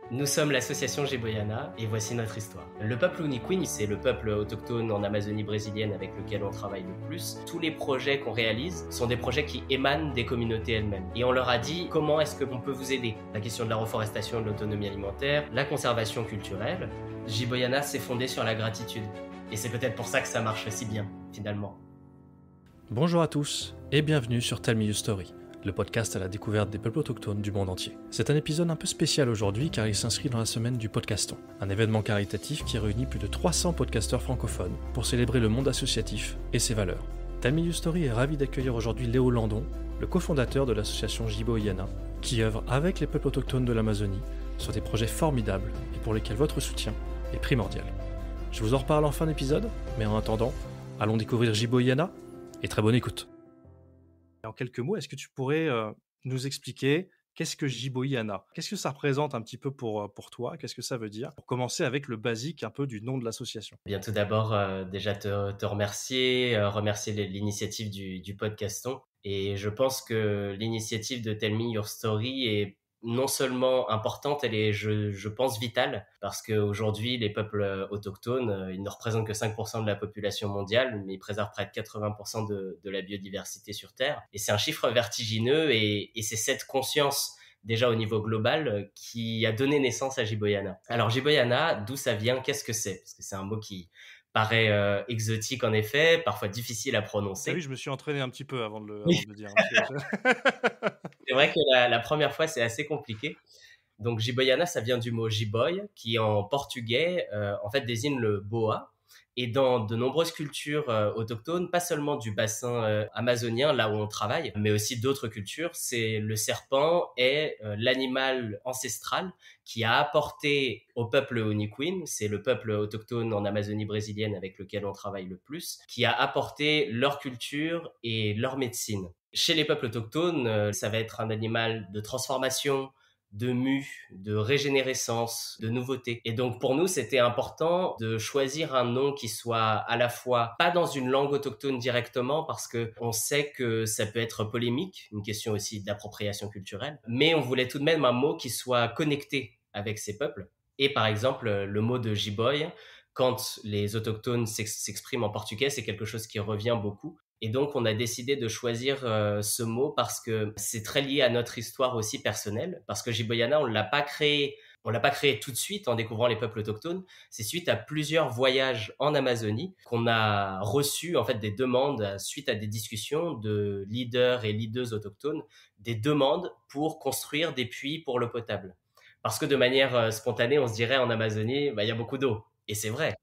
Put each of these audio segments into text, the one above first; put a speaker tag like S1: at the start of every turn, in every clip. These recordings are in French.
S1: Nous sommes l'association Jiboyana et voici notre histoire. Le peuple Unikwin, c'est le peuple autochtone en Amazonie brésilienne avec lequel on travaille le plus. Tous les projets qu'on réalise sont des projets qui émanent des communautés elles-mêmes. Et on leur a dit comment est-ce qu'on peut vous aider. La question de la reforestation, de l'autonomie alimentaire, la conservation culturelle. Jiboyana s'est fondé sur la gratitude. Et c'est peut-être pour ça que ça marche si bien, finalement.
S2: Bonjour à tous et bienvenue sur Tell Me Your Story, le podcast à la découverte des peuples autochtones du monde entier. C'est un épisode un peu spécial aujourd'hui car il s'inscrit dans la semaine du podcaston, un événement caritatif qui réunit plus de 300 podcasteurs francophones pour célébrer le monde associatif et ses valeurs. Tell Me Your Story est ravi d'accueillir aujourd'hui Léo Landon, le cofondateur de l'association Jiboyana, qui œuvre avec les peuples autochtones de l'Amazonie sur des projets formidables et pour lesquels votre soutien est primordial. Je vous en reparle en fin d'épisode, mais en attendant, allons découvrir Jiboyana et très bonne écoute. En quelques mots, est-ce que tu pourrais nous expliquer qu'est-ce que Jiboyana? Qu'est-ce que ça représente un petit peu pour toi? Qu'est-ce que ça veut dire? Pour commencer avec le basique un peu du nom de l'association.
S1: Bien, tout d'abord, déjà te remercier, remercier l'initiative du podcaston. Et je pense que l'initiative de Tell Me Your Story est non seulement importante, elle est, je pense, vitale, parce qu'aujourd'hui, les peuples autochtones, ils ne représentent que 5% de la population mondiale, mais ils préservent près de 80% de la biodiversité sur Terre. Et c'est un chiffre vertigineux, et c'est cette conscience déjà au niveau global, qui a donné naissance à Jiboyana. Alors Jiboyana, d'où ça vient, qu'est-ce que c'est? Parce que c'est un mot qui paraît exotique en effet, parfois difficile à prononcer.
S2: T'as vu, je me suis entraîné un petit peu avant de
S1: Oui.
S2: le dire.
S1: C'est vrai que la première fois, c'est assez compliqué. Donc Jiboyana, ça vient du mot jiboy, qui en portugais, en fait, désigne le boa. Et dans de nombreuses cultures autochtones, pas seulement du bassin amazonien, là où on travaille, mais aussi d'autres cultures, c'est le serpent est l'animal ancestral qui a apporté au peuple Unikwin, c'est le peuple autochtone en Amazonie brésilienne avec lequel on travaille le plus, qui a apporté leur culture et leur médecine. Chez les peuples autochtones, ça va être un animal de transformation, de mue, de régénérescence, de nouveauté. Et donc pour nous, c'était important de choisir un nom qui soit à la fois pas dans une langue autochtone directement, parce que on sait que ça peut être polémique, une question aussi d'appropriation culturelle, mais on voulait tout de même un mot qui soit connecté avec ces peuples. Et par exemple, le mot de Jiboy, quand les autochtones s'expriment en portugais, c'est quelque chose qui revient beaucoup. Et donc, on a décidé de choisir ce mot parce que c'est très lié à notre histoire aussi personnelle. Parce que Jiboyana, on l'a pas créé tout de suite en découvrant les peuples autochtones. C'est suite à plusieurs voyages en Amazonie qu'on a reçu en fait des demandes suite à des discussions de leaders et leaders autochtones, des demandes pour construire des puits pour l'eau potable. Parce que de manière spontanée, on se dirait en Amazonie, il y a beaucoup d'eau. Et c'est vrai.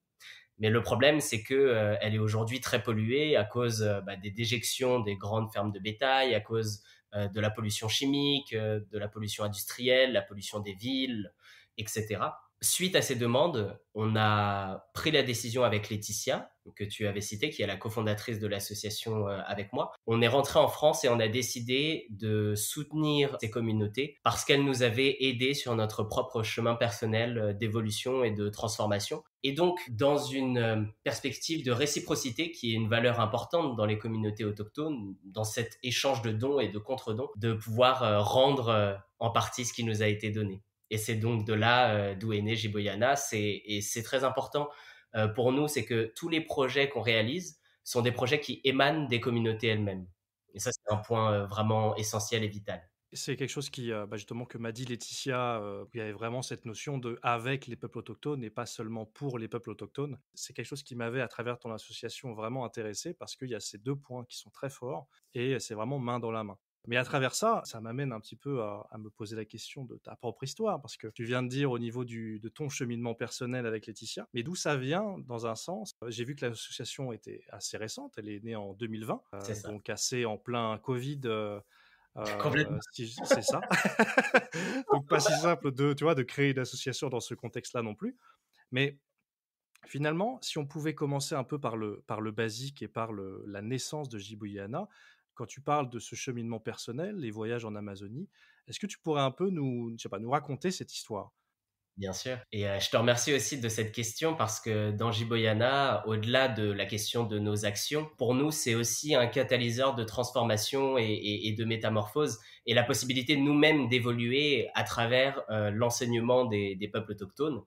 S1: Mais le problème, c'est que elle est aujourd'hui très polluée à cause des déjections des grandes fermes de bétail, à cause de la pollution chimique, de la pollution industrielle, la pollution des villes, etc. Suite à ces demandes, on a pris la décision avec Laetitia, que tu avais citée, qui est la cofondatrice de l'association avec moi. On est rentré en France et on a décidé de soutenir ces communautés parce qu'elles nous avaient aidés sur notre propre chemin personnel d'évolution et de transformation. Et donc, dans une perspective de réciprocité qui est une valeur importante dans les communautés autochtones, dans cet échange de dons et de contre-dons, de pouvoir rendre en partie ce qui nous a été donné. Et c'est donc de là d'où est né Jiboyana. Et c'est très important pour nous, c'est que tous les projets qu'on réalise sont des projets qui émanent des communautés elles-mêmes. Et ça, c'est un point vraiment essentiel et vital.
S2: C'est quelque chose qui, justement, que m'a dit Laetitia, où il y avait vraiment cette notion de avec les peuples autochtones et pas seulement pour les peuples autochtones. C'est quelque chose qui m'avait, à travers ton association, vraiment intéressé parce qu'il y a ces deux points qui sont très forts et c'est vraiment main dans la main. Mais à travers ça, ça m'amène un petit peu à me poser la question de ta propre histoire, parce que tu viens de dire au niveau de ton cheminement personnel avec Laetitia, mais d'où ça vient dans un sens. J'ai vu que l'association était assez récente, elle est née en 2020,
S1: C'est ça.
S2: donc assez en plein Covid.
S1: Complètement.
S2: C'est ça. Donc pas si simple de créer une association dans ce contexte-là non plus. Mais finalement, si on pouvait commencer un peu par le basique et par la naissance de Jiboyana, quand tu parles de ce cheminement personnel, les voyages en Amazonie, est-ce que tu pourrais un peu nous raconter cette histoire?
S1: Bien sûr. Et je te remercie aussi de cette question parce que dans Jiboyana, au-delà de la question de nos actions, pour nous, c'est aussi un catalyseur de transformation et de métamorphose et la possibilité de nous-mêmes d'évoluer à travers l'enseignement des peuples autochtones,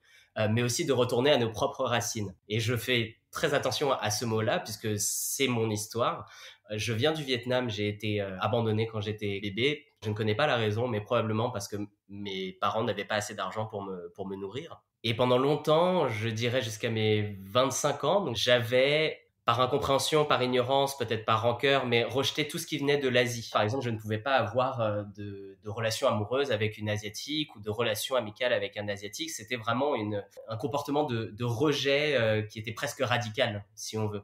S1: mais aussi de retourner à nos propres racines. Et je fais très attention à ce mot-là puisque c'est mon histoire. Je viens du Vietnam, j'ai été abandonné quand j'étais bébé. Je ne connais pas la raison, mais probablement parce que mes parents n'avaient pas assez d'argent pour me nourrir. Et pendant longtemps, je dirais jusqu'à mes 25 ans, donc j'avais, par incompréhension, par ignorance, peut-être par rancœur, mais rejeté tout ce qui venait de l'Asie. Par exemple, je ne pouvais pas avoir de relations amoureuses avec une Asiatique ou de relations amicales avec un Asiatique. C'était vraiment un comportement de rejet qui était presque radical, si on veut.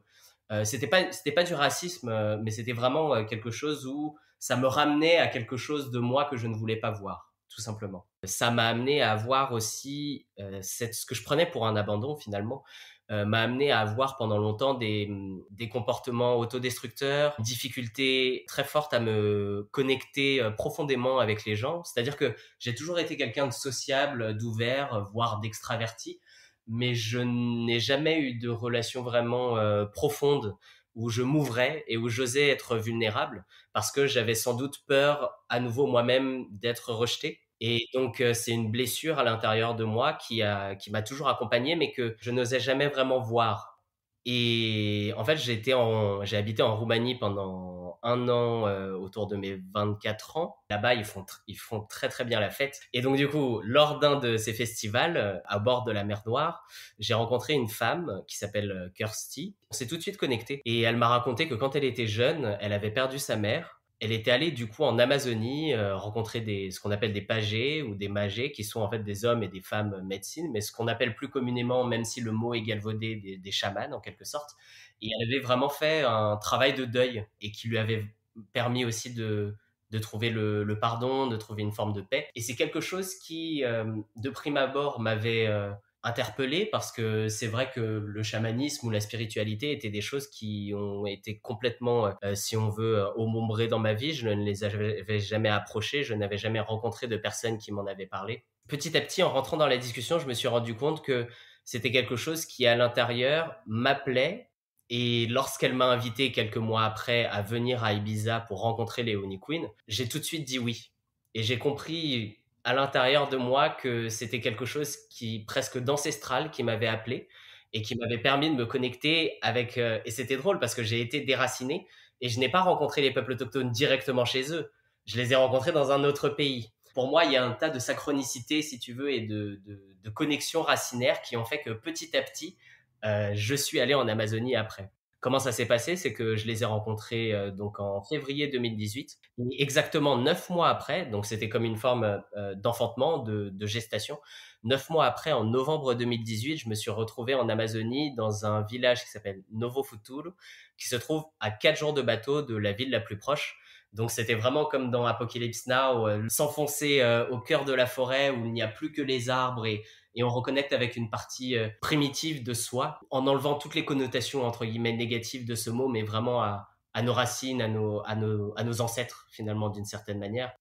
S1: C'était pas du racisme, mais c'était vraiment quelque chose où ça me ramenait à quelque chose de moi que je ne voulais pas voir, tout simplement. Ça m'a amené à avoir aussi ce que je prenais pour un abandon finalement, m'a amené à avoir pendant longtemps des comportements autodestructeurs, une difficulté très forte à me connecter profondément avec les gens. C'est-à-dire que j'ai toujours été quelqu'un de sociable, d'ouvert, voire d'extraverti, mais je n'ai jamais eu de relation vraiment profonde où je m'ouvrais et où j'osais être vulnérable parce que j'avais sans doute peur à nouveau moi-même d'être rejeté. Et donc c'est une blessure à l'intérieur de moi qui m'a toujours accompagné mais que je n'osais jamais vraiment voir. Et en fait, j'ai habité en Roumanie pendant un an autour de mes 24 ans. Là-bas, ils font très très bien la fête. Et donc du coup, lors d'un de ces festivals, à bord de la mer Noire, j'ai rencontré une femme qui s'appelle Kirsty. On s'est tout de suite connectés. Et elle m'a raconté que quand elle était jeune, elle avait perdu sa mère. Elle était allée du coup en Amazonie rencontrer ce qu'on appelle des pagés ou des magés, qui sont en fait des hommes et des femmes médecines, mais ce qu'on appelle plus communément, même si le mot est galvaudé, des chamans en quelque sorte. Et elle avait vraiment fait un travail de deuil et qui lui avait permis aussi de trouver le pardon, de trouver une forme de paix. Et c'est quelque chose qui, de prime abord, m'avait interpellé parce que c'est vrai que le chamanisme ou la spiritualité étaient des choses qui ont été complètement, si on veut, ombrées dans ma vie. Je ne les avais jamais approchées, je n'avais jamais rencontré de personnes qui m'en avaient parlé. Petit à petit, en rentrant dans la discussion, je me suis rendu compte que c'était quelque chose qui, à l'intérieur, m'appelait. Et lorsqu'elle m'a invité quelques mois après à venir à Ibiza pour rencontrer Léonie Quinn, j'ai tout de suite dit oui. Et j'ai compris à l'intérieur de moi que c'était quelque chose qui presque d'ancestral qui m'avait appelé et qui m'avait permis de me connecter avec et c'était drôle parce que j'ai été déraciné et je n'ai pas rencontré les peuples autochtones directement chez eux, je les ai rencontrés dans un autre pays. Pour moi, il y a un tas de synchronicité, si tu veux, et de connexions racinaires qui ont fait que petit à petit je suis allé en Amazonie après. Comment ça s'est passé? C'est que je les ai rencontrés donc en février 2018, et exactement 9 mois après, donc c'était comme une forme d'enfantement, de gestation. 9 mois après, en novembre 2018, je me suis retrouvé en Amazonie dans un village qui s'appelle Novo Futuro, qui se trouve à 4 jours de bateau de la ville la plus proche. Donc c'était vraiment comme dans Apocalypse Now, s'enfoncer au cœur de la forêt où il n'y a plus que les arbres et on reconnecte avec une partie primitive de soi, en enlevant toutes les connotations entre guillemets négatives de ce mot, mais vraiment à nos racines, à nos ancêtres finalement d'une certaine manière.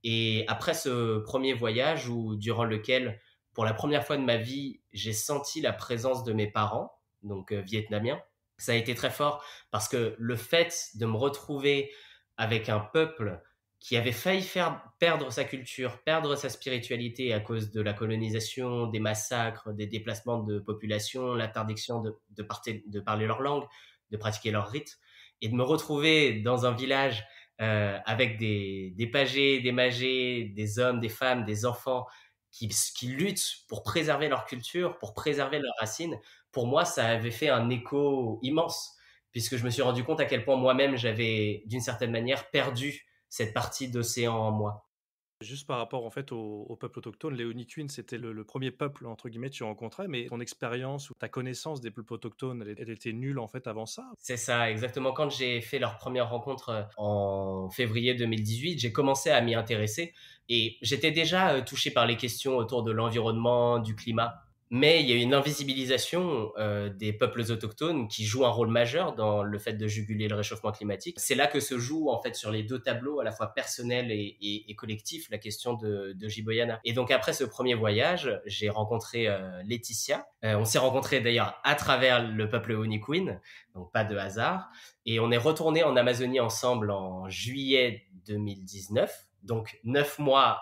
S1: Et après ce premier voyage durant lequel, pour la première fois de ma vie, j'ai senti la présence de mes parents, donc vietnamiens, ça a été très fort parce que le fait de me retrouver avec un peuple qui avait failli faire perdre sa culture, perdre sa spiritualité à cause de la colonisation, des massacres, des déplacements de population, l'interdiction de parler leur langue, de pratiquer leurs rites, et de me retrouver dans un village avec des pagés, des magés, des hommes, des femmes, des enfants qui luttent pour préserver leur culture, pour préserver leurs racines, pour moi, ça avait fait un écho immense, puisque je me suis rendu compte à quel point moi-même j'avais, d'une certaine manière, perdu cette partie d'océan en moi.
S2: Juste par rapport en fait au peuple autochtone, les Quinn, c'était le premier peuple entre guillemets que tu rencontrais, mais ton expérience ou ta connaissance des peuples autochtones, elle était nulle en fait avant ça?
S1: C'est ça, exactement. Quand j'ai fait leur première rencontre en février 2018, j'ai commencé à m'y intéresser et j'étais déjà touché par les questions autour de l'environnement, du climat. Mais il y a une invisibilisation des peuples autochtones qui joue un rôle majeur dans le fait de juguler le réchauffement climatique. C'est là que se joue en fait sur les deux tableaux, à la fois personnel et collectif, la question de Jiboyana. Et donc après ce premier voyage, j'ai rencontré Laetitia. On s'est rencontrés d'ailleurs à travers le peuple Onikwen, donc pas de hasard. Et on est retourné en Amazonie ensemble en juillet 2019, donc 9 mois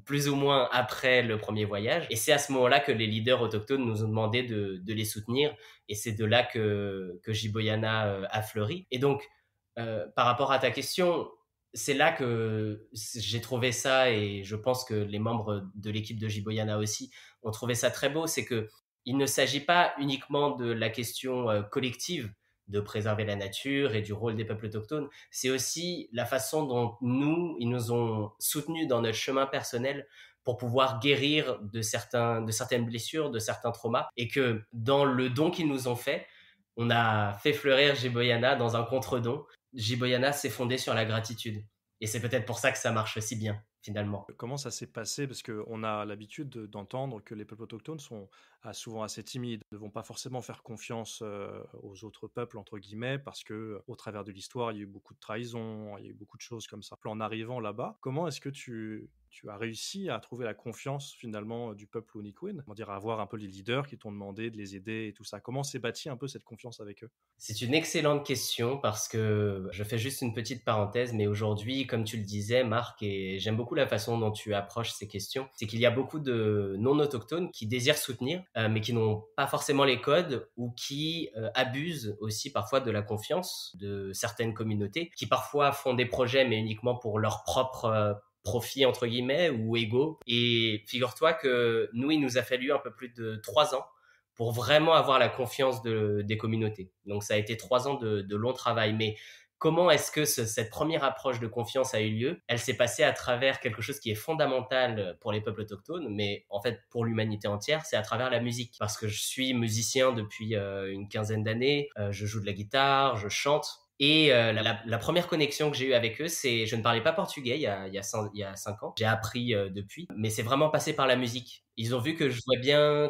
S1: plus ou moins après le premier voyage. Et c'est à ce moment-là que les leaders autochtones nous ont demandé de les soutenir. Et c'est de là que Jiboyana a fleuri. Et donc, par rapport à ta question, c'est là que j'ai trouvé ça, et je pense que les membres de l'équipe de Jiboyana aussi ont trouvé ça très beau. C'est que il ne s'agit pas uniquement de la question collective de préserver la nature et du rôle des peuples autochtones, c'est aussi la façon dont ils nous ont soutenus dans notre chemin personnel pour pouvoir guérir de certaines blessures, de certains traumas, et que dans le don qu'ils nous ont fait, on a fait fleurir Jiboyana dans un contre-don. Jiboyana s'est fondé sur la gratitude. Et c'est peut-être pour ça que ça marche si bien, finalement.
S2: Comment ça s'est passé? Parce qu'on a l'habitude d'entendre que les peuples autochtones sont souvent assez timides, ne vont pas forcément faire confiance aux autres peuples, entre guillemets, parce que au travers de l'histoire, il y a eu beaucoup de trahisons, il y a eu beaucoup de choses comme ça. En arrivant là-bas, comment est-ce que tu as réussi à trouver la confiance finalement du peuple Onikwen, on dirait avoir un peu les leaders qui t'ont demandé de les aider et tout ça. Comment s'est bâti un peu cette confiance avec eux?
S1: C'est une excellente question, parce que je fais juste une petite parenthèse, mais aujourd'hui, comme tu le disais, Marc, et j'aime beaucoup la façon dont tu approches ces questions, c'est qu'il y a beaucoup de non-autochtones qui désirent soutenir, mais qui n'ont pas forcément les codes, ou qui abusent aussi parfois de la confiance de certaines communautés, qui parfois font des projets, mais uniquement pour leur propre profit, entre guillemets, ou ego. Et figure-toi que nous, il nous a fallu un peu plus de 3 ans pour vraiment avoir la confiance des communautés. Donc ça a été 3 ans de long travail. Mais comment est-ce que cette première approche de confiance a eu lieu? Elle s'est passée à travers quelque chose qui est fondamental pour les peuples autochtones, mais en fait pour l'humanité entière, c'est à travers la musique. Parce que je suis musicien depuis une quinzaine d'années, je joue de la guitare, je chante. Et la première connexion que j'ai eue avec eux, c'est, je ne parlais pas portugais il y a 5 ans. J'ai appris depuis, mais c'est vraiment passé par la musique. Ils ont vu que je jouais bien,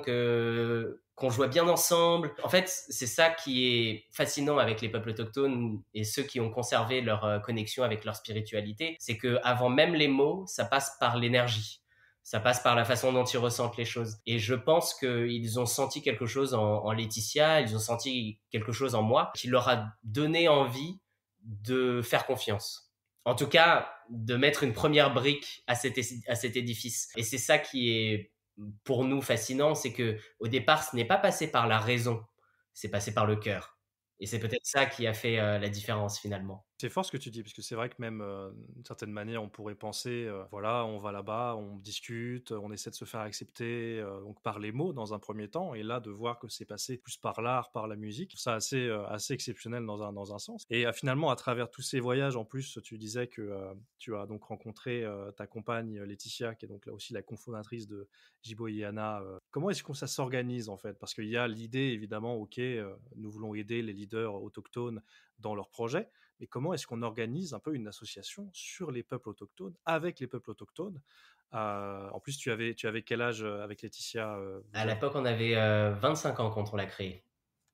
S1: qu'on jouait bien ensemble. En fait, c'est ça qui est fascinant avec les peuples autochtones et ceux qui ont conservé leur connexion avec leur spiritualité, c'est que avant même les mots, ça passe par l'énergie. Ça passe par la façon dont ils ressentent les choses. Et je pense qu'ils ont senti quelque chose en Laetitia, ils ont senti quelque chose en moi qui leur a donné envie de faire confiance. En tout cas, de mettre une première brique à cet édifice. Et c'est ça qui est pour nous fascinant, c'est que au départ, ce n'est pas passé par la raison, c'est passé par le cœur. Et c'est peut-être ça qui a fait la différence finalement.
S2: C'est fort ce que tu dis, parce que c'est vrai que même d'une certaine manière, on pourrait penser, voilà, on va là-bas, on discute, on essaie de se faire accepter donc par les mots dans un premier temps, et là de voir que c'est passé plus par l'art, par la musique, c'est assez exceptionnel dans un sens. Et finalement, à travers tous ces voyages, en plus, tu disais que tu as donc rencontré ta compagne Laetitia, qui est donc là aussi la cofondatrice de Jiboyana. Comment est-ce que ça s'organise en fait? Parce qu'il y a l'idée évidemment, ok, nous voulons aider les leaders autochtones dans leur projet, mais comment est-ce qu'on organise un peu une association sur les peuples autochtones, avec les peuples autochtones? En plus, tu avais quel âge avec Laetitia
S1: À
S2: vous avez
S1: l'époque, on avait 25 ans quand on l'a créé.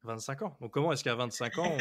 S2: 25 ans. Donc comment est-ce qu'à 25 ans,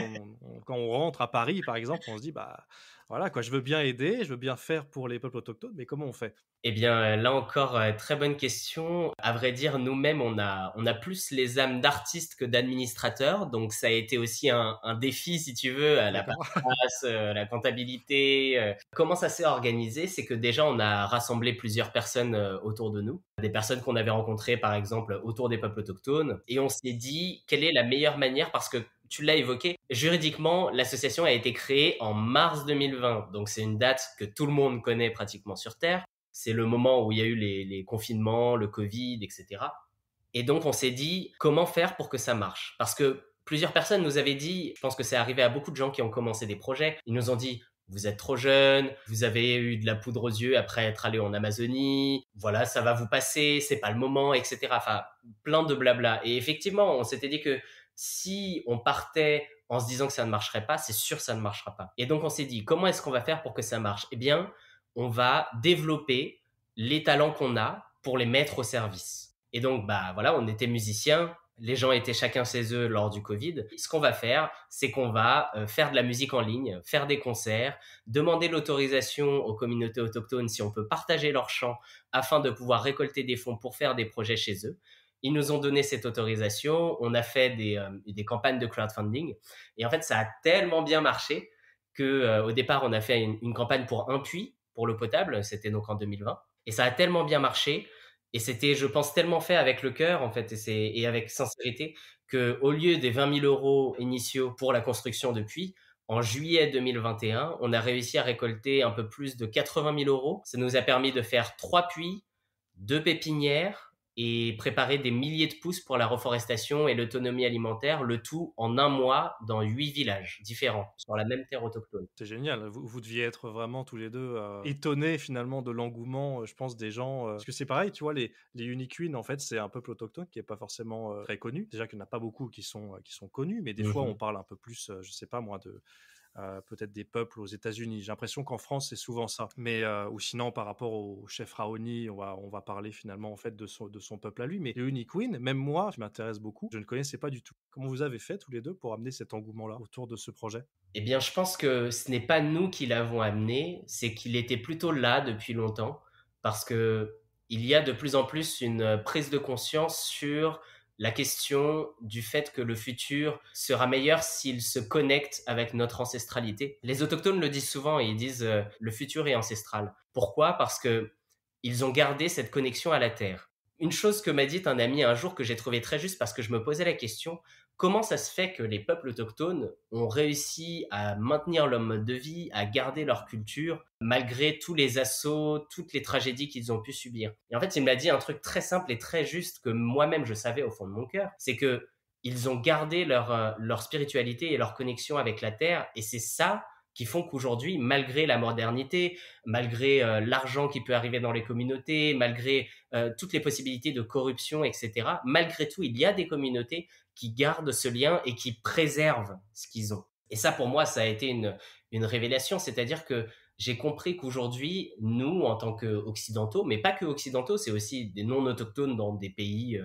S2: quand on rentre à Paris, par exemple, on se dit, bah voilà, quoi, je veux bien aider, je veux bien faire pour les peuples autochtones, mais comment on fait?
S1: Eh bien, là encore, très bonne question. À vrai dire, nous-mêmes, on a plus les âmes d'artistes que d'administrateurs, donc ça a été aussi un défi, si tu veux, à la
S2: D'accord.
S1: paperasse, la comptabilité. Comment ça s'est organisé? C'est que déjà, on a rassemblé plusieurs personnes autour de nous, des personnes qu'on avait rencontrées, par exemple, autour des peuples autochtones, et on s'est dit, quelle est la meilleure manière, parce que tu l'as évoqué, juridiquement, l'association a été créée en mars 2020, donc c'est une date que tout le monde connaît pratiquement sur Terre. C'est le moment où il y a eu les confinements, le Covid, etc. Et donc, on s'est dit, comment faire pour que ça marche? Parce que plusieurs personnes nous avaient dit, je pense que c'est arrivé à beaucoup de gens qui ont commencé des projets, ils nous ont dit, vous êtes trop jeune, vous avez eu de la poudre aux yeux après être allé en Amazonie, voilà, ça va vous passer, c'est pas le moment, etc. Enfin, plein de blabla. Et effectivement, on s'était dit que si on partait en se disant que ça ne marcherait pas, c'est sûr que ça ne marchera pas. Et donc, on s'est dit, comment est-ce qu'on va faire pour que ça marche? Eh bien, on va développer les talents qu'on a pour les mettre au service. Et donc, bah voilà, on était musiciens, les gens étaient chacun chez eux lors du Covid. Ce qu'on va faire, c'est qu'on va faire de la musique en ligne, faire des concerts, demander l'autorisation aux communautés autochtones si on peut partager leurs chants afin de pouvoir récolter des fonds pour faire des projets chez eux. Ils nous ont donné cette autorisation, on a fait des campagnes de crowdfunding et en fait, ça a tellement bien marché que au départ, on a fait une campagne pour un puits, pour l'eau potable, c'était donc en 2020. Et ça a tellement bien marché et c'était, je pense, tellement fait avec le cœur, en fait, et avec sincérité, qu'au lieu des 20 000 euros initiaux pour la construction de puits, en juillet 2021, on a réussi à récolter un peu plus de 80 000 euros. Ça nous a permis de faire 3 puits, 2 pépinières et préparer des milliers de pousses pour la reforestation et l'autonomie alimentaire, le tout en un mois dans 8 villages différents sur la même terre autochtone.
S2: C'est génial. Vous deviez être vraiment tous les deux étonnés finalement de l'engouement, je pense, des gens. Parce que c'est pareil, tu vois, les Uniqueen, en fait, c'est un peuple autochtone qui est pas forcément très connu. Déjà qu'il n'y en a pas beaucoup qui sont connus, mais des fois, on parle un peu plus, je sais pas moi, de peut-être des peuples aux États-Unis. J'ai l'impression qu'en France, c'est souvent ça. Mais ou sinon, par rapport au chef Raoni, on va parler finalement en fait de son peuple à lui. Mais les Uniqueen, même moi, je m'intéresse beaucoup. Je ne connaissais pas du tout. Comment vous avez fait tous les deux pour amener cet engouement-là autour de ce projet?
S1: Eh bien, je pense que ce n'est pas nous qui l'avons amené, c'est qu'il était plutôt là depuis longtemps, parce que il y a de plus en plus une prise de conscience sur la question du fait que le futur sera meilleur s'il se connecte avec notre ancestralité. Les autochtones le disent souvent et ils disent le futur est ancestral. Pourquoi? Parce que ils ont gardé cette connexion à la terre. Une chose que m'a dit un ami un jour que j'ai trouvé très juste parce que je me posais la question, comment ça se fait que les peuples autochtones ont réussi à maintenir leur mode de vie, à garder leur culture, malgré tous les assauts, toutes les tragédies qu'ils ont pu subir. Et en fait, il me l'a dit un truc très simple et très juste que moi-même je savais au fond de mon cœur, c'est que ils ont gardé leur spiritualité et leur connexion avec la terre, et c'est ça qui font qu'aujourd'hui, malgré la modernité, malgré l'argent qui peut arriver dans les communautés, malgré toutes les possibilités de corruption, etc., malgré tout, il y a des communautés qui gardent ce lien et qui préservent ce qu'ils ont. Et ça, pour moi, ça a été une révélation, c'est-à-dire que j'ai compris qu'aujourd'hui, nous, en tant qu'occidentaux, mais pas que occidentaux, c'est aussi des non-autochtones dans des pays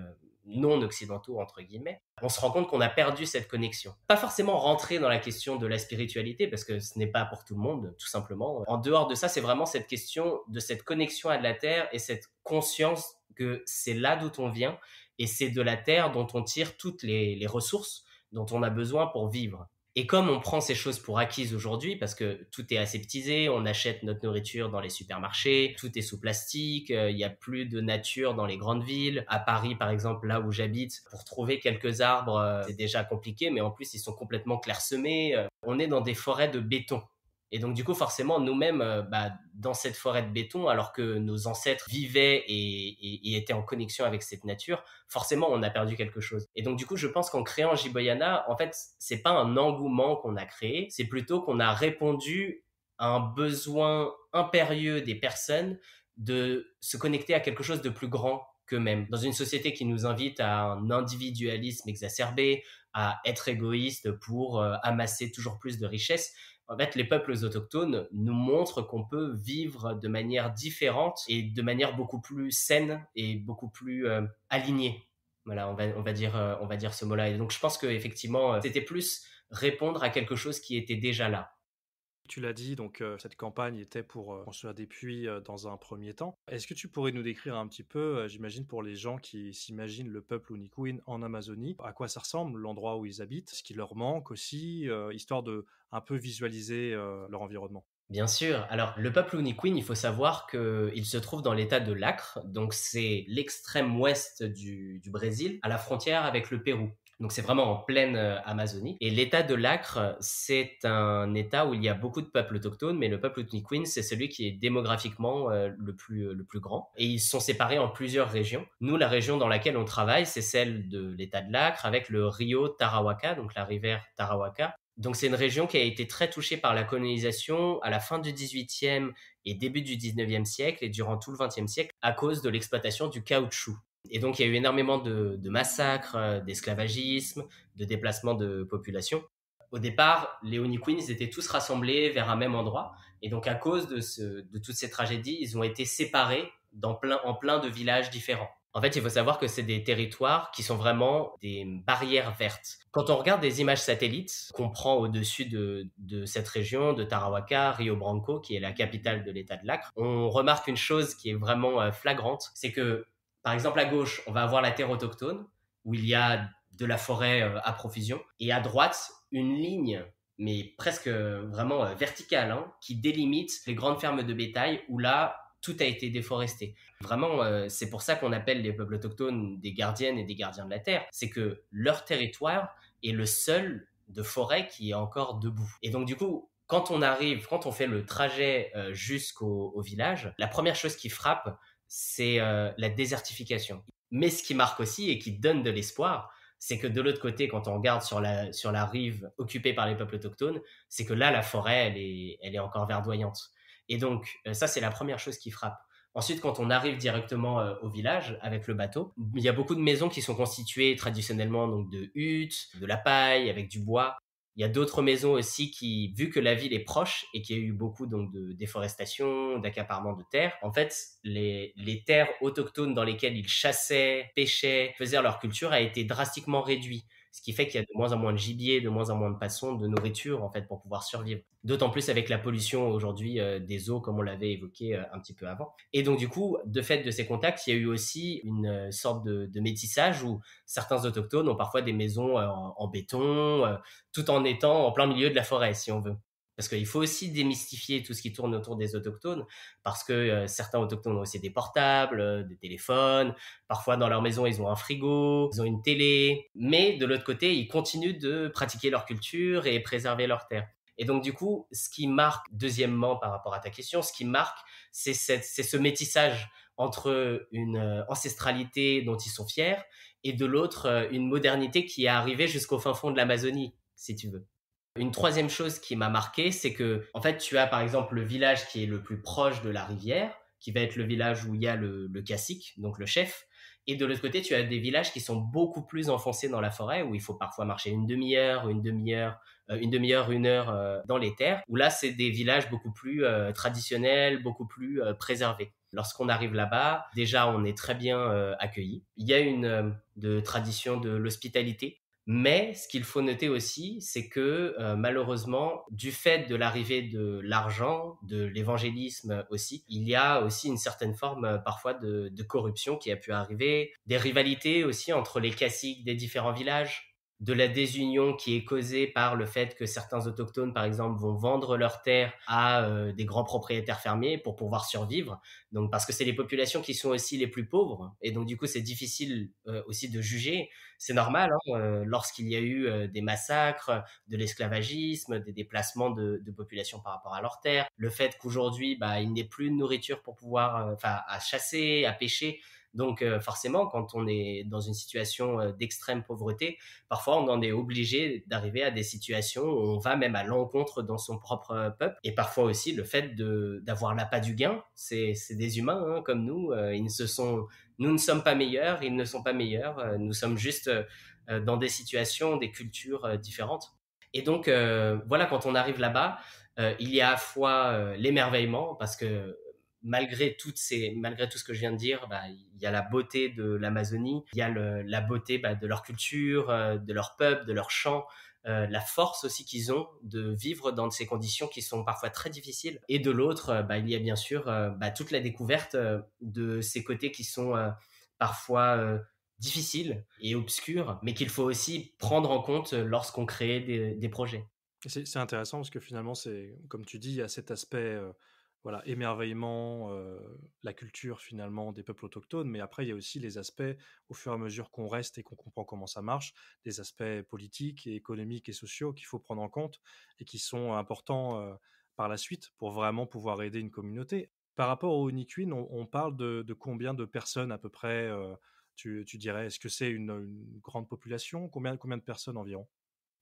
S1: non occidentaux, entre guillemets, on se rend compte qu'on a perdu cette connexion. Pas forcément rentrer dans la question de la spiritualité, parce que ce n'est pas pour tout le monde, tout simplement. En dehors de ça, c'est vraiment cette question de cette connexion à la terre et cette conscience que c'est là d'où on vient et c'est de la terre dont on tire toutes les ressources dont on a besoin pour vivre. Et comme on prend ces choses pour acquises aujourd'hui, parce que tout est aseptisé, on achète notre nourriture dans les supermarchés, tout est sous plastique, il n'y a plus de nature dans les grandes villes. À Paris, par exemple, là où j'habite, pour trouver quelques arbres, c'est déjà compliqué, mais en plus, ils sont complètement clairsemés. On est dans des forêts de béton. Et donc, du coup, forcément, nous-mêmes, dans cette forêt de béton, alors que nos ancêtres vivaient et étaient en connexion avec cette nature, forcément, on a perdu quelque chose. Et donc, du coup, je pense qu'en créant Jiboyana, en fait, c'est pas un engouement qu'on a créé, c'est plutôt qu'on a répondu à un besoin impérieux des personnes de se connecter à quelque chose de plus grand qu'eux-mêmes. Dans une société qui nous invite à un individualisme exacerbé, à être égoïste pour amasser toujours plus de richesses, en fait, les peuples autochtones nous montrent qu'on peut vivre de manière différente et de manière beaucoup plus saine et beaucoup plus alignée. Voilà, on va dire ce mot-là. Et donc, je pense qu'effectivement, c'était plus répondre à quelque chose qui était déjà là.
S2: Tu l'as dit, donc cette campagne était pour construire des puits dans un premier temps. Est-ce que tu pourrais nous décrire un petit peu, j'imagine pour les gens qui s'imaginent le peuple Uniqueen en Amazonie, à quoi ça ressemble, l'endroit où ils habitent, ce qui leur manque aussi, histoire de un peu visualiser leur environnement?
S1: Bien sûr. Alors, le peuple Uniqueen, il faut savoir qu'il se trouve dans l'état de l'Acre, donc c'est l'extrême ouest du Brésil, à la frontière avec le Pérou. Donc c'est vraiment en pleine Amazonie. Et l'état de l'Acre, c'est un état où il y a beaucoup de peuples autochtones, mais le peuple Uniqueen, c'est celui qui est démographiquement le plus grand. Et ils sont séparés en plusieurs régions. Nous, la région dans laquelle on travaille, c'est celle de l'état de l'Acre, avec le Rio Tarahua, donc la rivière Tarahua. Donc c'est une région qui a été très touchée par la colonisation à la fin du XVIIIe et début du XIXe siècle et durant tout le XXe siècle à cause de l'exploitation du caoutchouc. Et donc il y a eu énormément de massacres, d'esclavagisme, de déplacements de population. Au départ, les Uniqueen, ils étaient tous rassemblés vers un même endroit. Et donc à cause de toutes ces tragédies, ils ont été séparés en plein de villages différents. En fait, il faut savoir que c'est des territoires qui sont vraiment des barrières vertes. Quand on regarde des images satellites qu'on prend au-dessus de cette région, de Tarapacá, Rio Branco, qui est la capitale de l'État de l'Acre, on remarque une chose qui est vraiment flagrante, c'est que, par exemple, à gauche, on va avoir la terre autochtone, où il y a de la forêt à profusion, et à droite, une ligne mais presque vraiment verticale, hein, qui délimite les grandes fermes de bétail, où là, tout a été déforesté. Vraiment, c'est pour ça qu'on appelle les peuples autochtones des gardiennes et des gardiens de la terre. C'est que leur territoire est le seul de forêt qui est encore debout. Et donc, du coup, quand on fait le trajet jusqu'au village, la première chose qui frappe, c'est la désertification. Mais ce qui marque aussi et qui donne de l'espoir, c'est que de l'autre côté, quand on regarde sur la rive occupée par les peuples autochtones, c'est que là, la forêt, elle est encore verdoyante. Et donc, ça, c'est la première chose qui frappe. Ensuite, quand on arrive directement au village avec le bateau, il y a beaucoup de maisons qui sont constituées traditionnellement donc de huttes, de la paille, avec du bois. Il y a d'autres maisons aussi qui, vu que la ville est proche et qu'il y a eu beaucoup donc de déforestation, d'accaparement de terres, en fait, les terres autochtones dans lesquelles ils chassaient, pêchaient, faisaient leur culture a été drastiquement réduit. Ce qui fait qu'il y a de moins en moins de gibier, de moins en moins de poissons, de nourriture en fait pour pouvoir survivre. D'autant plus avec la pollution aujourd'hui des eaux, comme on l'avait évoqué un petit peu avant. Et donc du coup, de fait de ces contacts, il y a eu aussi une sorte de métissage où certains autochtones ont parfois des maisons en béton, tout en étant en plein milieu de la forêt, si on veut. Parce qu'il faut aussi démystifier tout ce qui tourne autour des autochtones, parce que certains autochtones ont aussi des portables, des téléphones, parfois dans leur maison ils ont un frigo, ils ont une télé, mais de l'autre côté ils continuent de pratiquer leur culture et préserver leur terre. Et donc du coup, ce qui marque, deuxièmement par rapport à ta question, ce qui marque, c'est ce métissage entre une ancestralité dont ils sont fiers et de l'autre une modernité qui est arrivée jusqu'au fin fond de l'Amazonie, si tu veux. Une troisième chose qui m'a marqué, c'est que, en fait, tu as par exemple le village qui est le plus proche de la rivière, qui va être le village où il y a le cacique, donc le chef. Et de l'autre côté, tu as des villages qui sont beaucoup plus enfoncés dans la forêt, où il faut parfois marcher une demi-heure, une heure dans les terres, où là, c'est des villages beaucoup plus traditionnels, beaucoup plus préservés. Lorsqu'on arrive là-bas, déjà, on est très bien accueilli. Il y a une de tradition de l'hospitalité. Mais ce qu'il faut noter aussi, c'est que malheureusement, du fait de l'arrivée de l'argent, de l'évangélisme aussi, il y a aussi une certaine forme parfois de corruption qui a pu arriver, des rivalités aussi entre les caciques des différents villages, de la désunion qui est causée par le fait que certains autochtones, par exemple, vont vendre leurs terres à des grands propriétaires fermiers pour pouvoir survivre. Donc, parce que c'est les populations qui sont aussi les plus pauvres. Et donc, du coup, c'est difficile aussi de juger. C'est normal, hein, lorsqu'il y a eu des massacres, de l'esclavagisme, des déplacements de populations par rapport à leurs terres, le fait qu'aujourd'hui, il n'ait plus de nourriture pour pouvoir, à chasser, à pêcher. Donc forcément, quand on est dans une situation d'extrême pauvreté, parfois on en est obligé d'arriver à des situations où on va même à l'encontre dans son propre peuple. Et parfois aussi le fait d'avoir l'appât du gain, c'est des humains hein, comme nous, nous ne sommes pas meilleurs, ils ne sont pas meilleurs, nous sommes juste dans des situations, des cultures différentes. Et donc voilà, quand on arrive là-bas, il y a à la fois l'émerveillement parce que malgré tout ce que je viens de dire, il y a la beauté de l'Amazonie, il y a la beauté de leur culture, de leur peuple, de leur chant, la force aussi qu'ils ont de vivre dans ces conditions qui sont parfois très difficiles. Et de l'autre, il y a bien sûr toute la découverte de ces côtés qui sont parfois difficiles et obscurs, mais qu'il faut aussi prendre en compte lorsqu'on crée des projets.
S2: C'est intéressant parce que finalement, c'est comme tu dis, il y a cet aspect voilà, émerveillement, la culture finalement des peuples autochtones, mais après il y a aussi les aspects, au fur et à mesure qu'on reste et qu'on comprend comment ça marche, des aspects politiques et économiques et sociaux qu'il faut prendre en compte et qui sont importants par la suite pour vraiment pouvoir aider une communauté. Par rapport au Uniquin, on parle de combien de personnes à peu près, tu dirais? Est-ce que c'est une grande population? Combien de personnes environ?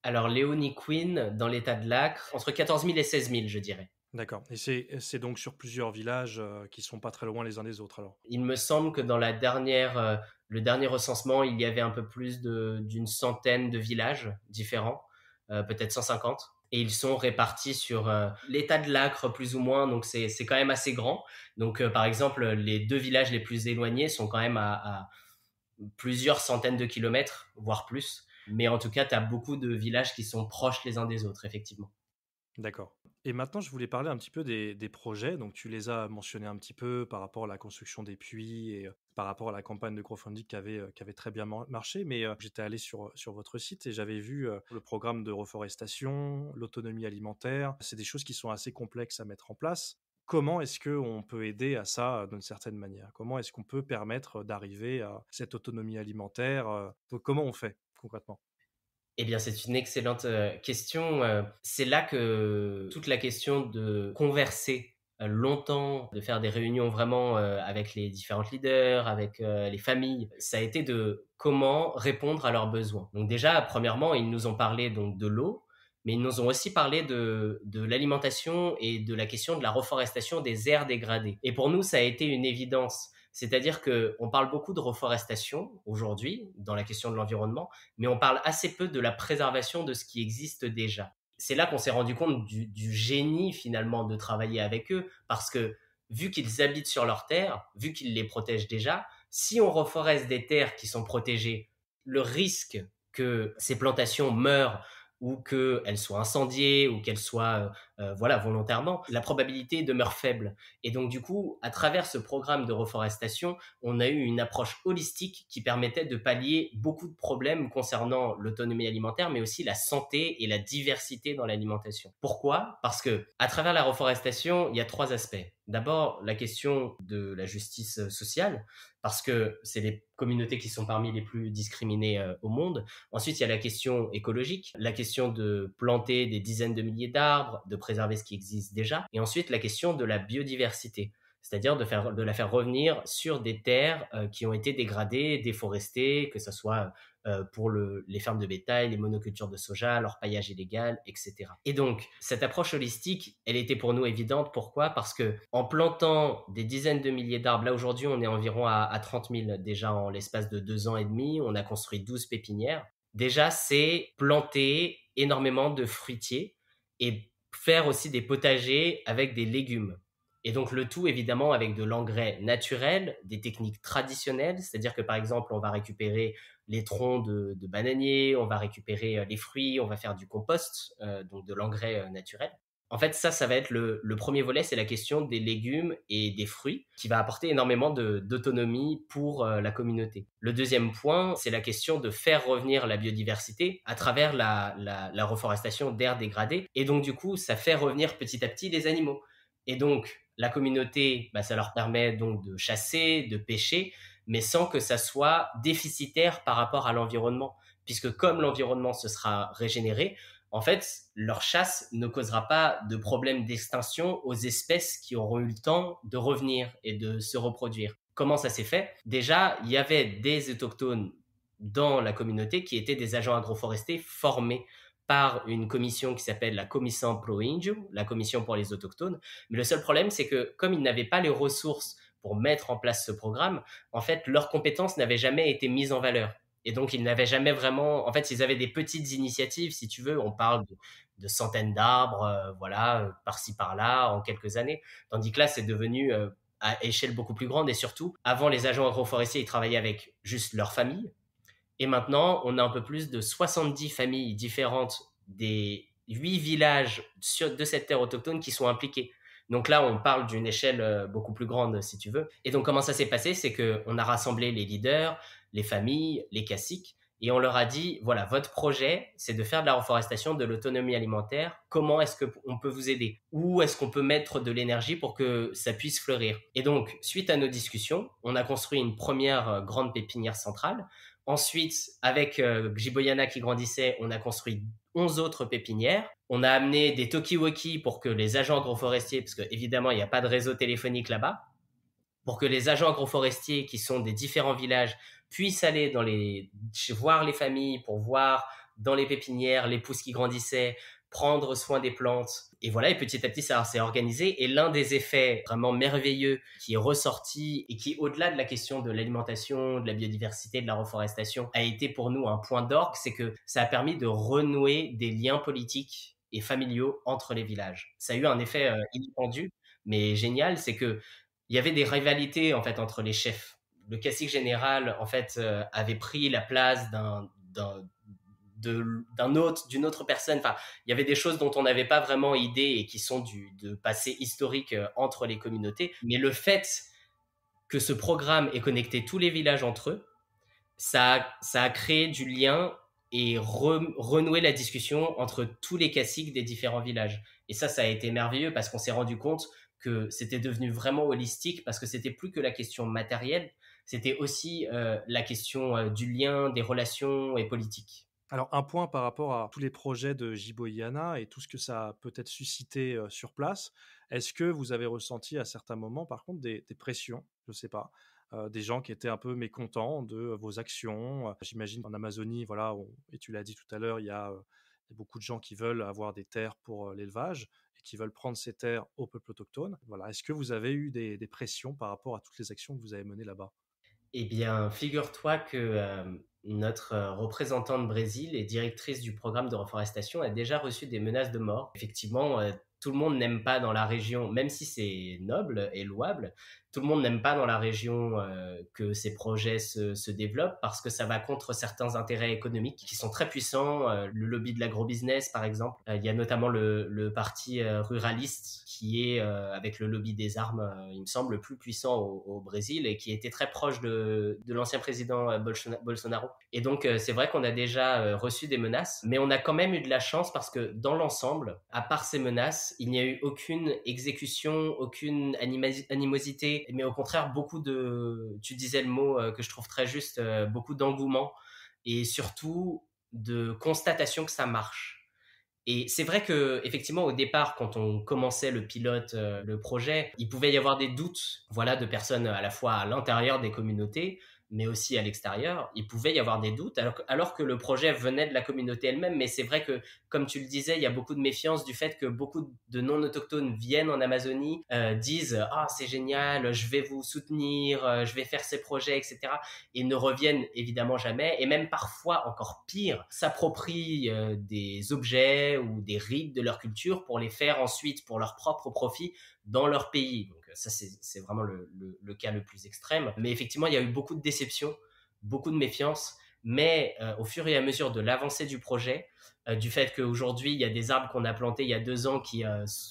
S1: Alors, Léonie Quinn, dans l'état de l'Acre, entre 14 000 et 16 000, je dirais.
S2: D'accord. Et c'est donc sur plusieurs villages qui sont pas très loin les uns des autres alors.
S1: Il me semble que dans le dernier recensement, il y avait un peu plus d'une centaine de villages différents, peut-être 150. et ils sont répartis sur l'état de l'Acre plus ou moins, donc c'est quand même assez grand. Donc par exemple, les 2 villages les plus éloignés sont quand même à plusieurs centaines de kilomètres, voire plus. Mais en tout cas, tu as beaucoup de villages qui sont proches les uns des autres, effectivement.
S2: D'accord. Et maintenant, je voulais parler un petit peu des projets. Donc, tu les as mentionnés un petit peu par rapport à la construction des puits et par rapport à la campagne de crowdfunding qui avait très bien marché. Mais j'étais allé sur votre site et j'avais vu le programme de reforestation, l'autonomie alimentaire. C'est des choses qui sont assez complexes à mettre en place. Comment est-ce qu'on peut aider à ça d'une certaine manière? Comment est-ce qu'on peut permettre d'arriver à cette autonomie alimentaire? Donc, comment on fait concrètement?
S1: Eh bien, c'est une excellente question. C'est là que toute la question de converser longtemps, de faire des réunions vraiment avec les différentes leaders, avec les familles, ça a été de comment répondre à leurs besoins. Donc déjà, premièrement, ils nous ont parlé donc de l'eau, mais ils nous ont aussi parlé de l'alimentation et de la question de la reforestation des aires dégradées. Et pour nous, ça a été une évidence. C'est-à-dire qu'on parle beaucoup de reforestation aujourd'hui dans la question de l'environnement, mais on parle assez peu de la préservation de ce qui existe déjà. C'est là qu'on s'est rendu compte du génie finalement de travailler avec eux, parce que vu qu'ils habitent sur leurs terres, vu qu'ils les protègent déjà, si on reforeste des terres qui sont protégées, le risque que ces plantations meurent ou qu'elles soient incendiées ou qu'elles soient voilà, volontairement, la probabilité demeure faible. Et donc du coup, à travers ce programme de reforestation, on a eu une approche holistique qui permettait de pallier beaucoup de problèmes concernant l'autonomie alimentaire, mais aussi la santé et la diversité dans l'alimentation. Pourquoi? Parce que à travers la reforestation, il y a 3 aspects. D'abord, la question de la justice sociale, parce que c'est les communautés qui sont parmi les plus discriminées au monde. Ensuite, il y a la question écologique, la question de planter des dizaines de milliers d'arbres, de préserver ce qui existe déjà. Et ensuite, la question de la biodiversité, c'est-à-dire de la faire revenir sur des terres qui ont été dégradées, déforestées, que ce soit pour les fermes de bétail, les monocultures de soja, l'orpaillage illégal, etc. Et donc, cette approche holistique, elle était pour nous évidente. Pourquoi? Parce que en plantant des dizaines de milliers d'arbres, là aujourd'hui, on est environ à 30 000 déjà en l'espace de 2 ans et demi, on a construit 12 pépinières. Déjà, c'est planter énormément de fruitiers et faire aussi des potagers avec des légumes. Et donc le tout évidemment avec de l'engrais naturel, des techniques traditionnelles, c'est-à-dire que par exemple on va récupérer les troncs de bananiers, on va récupérer les fruits, on va faire du compost, donc de l'engrais naturel. En fait, ça va être le premier volet, c'est la question des légumes et des fruits, qui va apporter énormément d'autonomie pour la communauté. Le deuxième point, c'est la question de faire revenir la biodiversité à travers la reforestation d'aires dégradées. Et donc, du coup, ça fait revenir petit à petit les animaux. Et donc, la communauté, ça leur permet donc de chasser, de pêcher, mais sans que ça soit déficitaire par rapport à l'environnement. Puisque comme l'environnement se sera régénéré, en fait, leur chasse ne causera pas de problème d'extinction aux espèces qui auront eu le temps de revenir et de se reproduire. Comment ça s'est fait? Déjà, il y avait des autochtones dans la communauté qui étaient des agents agroforestiers formés par une commission qui s'appelle la Comissão Pro Índio, la commission pour les autochtones. Mais le seul problème, c'est que comme ils n'avaient pas les ressources pour mettre en place ce programme, en fait, leurs compétences n'avaient jamais été mises en valeur. Et donc, ils n'avaient jamais vraiment... En fait, ils avaient des petites initiatives, si tu veux. On parle de centaines d'arbres, voilà, par-ci, par-là, en quelques années. Tandis que là, c'est devenu à échelle beaucoup plus grande. Et surtout, avant, les agents agroforestiers, ils travaillaient avec juste leur famille. Et maintenant, on a un peu plus de 70 familles différentes des 8 villages de cette terre autochtone qui sont impliqués. Donc là, on parle d'une échelle beaucoup plus grande, si tu veux. Et donc, comment ça s'est passé? C'est qu'on a rassemblé les leaders, les familles, les caciques, et on leur a dit, voilà, votre projet, c'est de faire de la reforestation, de l'autonomie alimentaire. Comment est-ce qu'on peut vous aider? Où est-ce qu'on peut mettre de l'énergie pour que ça puisse fleurir? Et donc, suite à nos discussions, on a construit une première grande pépinière centrale. Ensuite, avec Jiboyana qui grandissait, on a construit 11 autres pépinières. On a amené des talkie-walkie pour que les agents agroforestiers, parce qu'évidemment, il n'y a pas de réseau téléphonique là-bas, pour que les agents agroforestiers qui sont des différents villages puissent aller voir les familles, pour voir dans les pépinières les pousses qui grandissaient, prendre soin des plantes. Et voilà, et petit à petit, ça s'est organisé. Et l'un des effets vraiment merveilleux qui est ressorti et qui, au-delà de la question de l'alimentation, de la biodiversité, de la reforestation, a été pour nous un point d'orgue, c'est que ça a permis de renouer des liens politiques et familiaux entre les villages. Ça a eu un effet inattendu, mais génial, c'est que il y avait des rivalités en fait entre les chefs. Le cacique général en fait avait pris la place d'une autre personne. Enfin, il y avait des choses dont on n'avait pas vraiment idée et qui sont de passé historique entre les communautés. Mais le fait que ce programme ait connecté tous les villages entre eux, ça a créé du lien et renoué la discussion entre tous les caciques des différents villages. Et ça a été merveilleux parce qu'on s'est rendu compte que c'était devenu vraiment holistique, parce que c'était plus que la question matérielle, c'était aussi la question du lien, des relations et politiques.
S2: Alors, un point par rapport à tous les projets de Jiboyana et tout ce que ça a peut-être suscité sur place, est-ce que vous avez ressenti à certains moments, par contre, des pressions, je ne sais pas, des gens qui étaient un peu mécontents de vos actions? J'imagine en Amazonie, voilà, et tu l'as dit tout à l'heure, il y a beaucoup de gens qui veulent avoir des terres pour l'élevage et qui veulent prendre ces terres au peuple autochtone. Voilà. Est-ce que vous avez eu des pressions par rapport à toutes les actions que vous avez menées là-bas?
S1: Eh bien, figure-toi que notre représentante Brésil et directrice du programme de reforestation a déjà reçu des menaces de mort. Effectivement, tout le monde n'aime pas dans la région, même si c'est noble et louable, tout le monde n'aime pas dans la région que ces projets se développent, parce que ça va contre certains intérêts économiques qui sont très puissants. Le lobby de l'agrobusiness, par exemple. Il y a notamment le parti ruraliste qui est, avec le lobby des armes, il me semble, le plus puissant au Brésil, et qui était très proche de l'ancien président Bolsonaro. Et donc, c'est vrai qu'on a déjà reçu des menaces, mais on a quand même eu de la chance, parce que dans l'ensemble, à part ces menaces, il n'y a eu aucune exécution, aucune animosité, mais au contraire, tu disais le mot que je trouve très juste, beaucoup d'engouement, et surtout de constatation que ça marche. Et c'est vrai que, effectivement, au départ, quand on commençait le pilote, le projet, il pouvait y avoir des doutes, voilà, de personnes à la fois à l'intérieur des communautés, mais aussi à l'extérieur. Il pouvait y avoir des doutes, alors que le projet venait de la communauté elle-même. Mais c'est vrai que, comme tu le disais, il y a beaucoup de méfiance du fait que beaucoup de non-autochtones viennent en Amazonie, disent « Ah, c'est génial, je vais vous soutenir, je vais faire ces projets, etc. » et ne reviennent évidemment jamais. Et même parfois, encore pire, s'approprient des objets ou des rites de leur culture pour les faire ensuite pour leur propre profit dans leur pays. Donc ça, c'est vraiment le cas le plus extrême. Mais effectivement, il y a eu beaucoup de déceptions, beaucoup de méfiance, mais au fur et à mesure de l'avancée du projet, du fait qu'aujourd'hui, il y a des arbres qu'on a plantés il y a 2 ans qui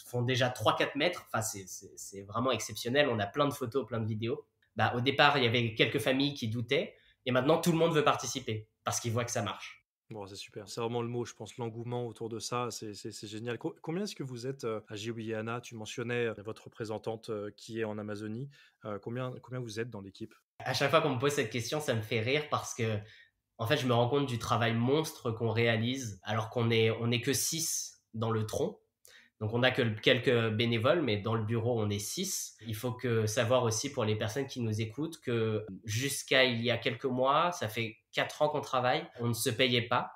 S1: font déjà 3-4 mètres, enfin, c'est vraiment exceptionnel. On a plein de photos, plein de vidéos. Bah, au départ, il y avait quelques familles qui doutaient, et maintenant, tout le monde veut participer parce qu'ils voient que ça marche.
S2: Bon, c'est super. C'est vraiment le mot, je pense, l'engouement autour de ça, c'est génial. Combien est-ce que vous êtes à Jiboyana? Tu mentionnais votre représentante qui est en Amazonie. Combien vous êtes dans l'équipe?
S1: À chaque fois qu'on me pose cette question, ça me fait rire, parce que, en fait, je me rends compte du travail monstre qu'on réalise, alors on est que 6 dans le tronc. Donc, on n'a que quelques bénévoles, mais dans le bureau, on est 6. Il faut savoir aussi, pour les personnes qui nous écoutent, que jusqu'à il y a quelques mois, ça fait 4 ans qu'on travaille, on ne se payait pas,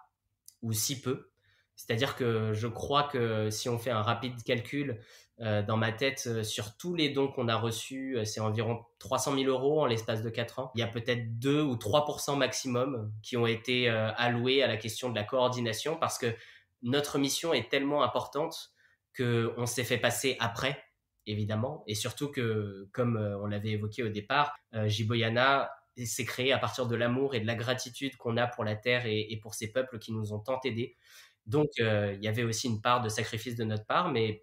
S1: ou si peu. C'est-à-dire que je crois que si on fait un rapide calcul, dans ma tête, sur tous les dons qu'on a reçus, c'est environ 300 000 euros en l'espace de 4 ans. Il y a peut-être 2 ou 3% maximum qui ont été alloués à la question de la coordination, parce que notre mission est tellement importante qu'on s'est fait passer après, évidemment. Et surtout que, comme on l'avait évoqué au départ, Jiboyana s'est créé à partir de l'amour et de la gratitude qu'on a pour la terre et pour ces peuples qui nous ont tant aidés. Donc, il y avait aussi une part de sacrifice de notre part, mais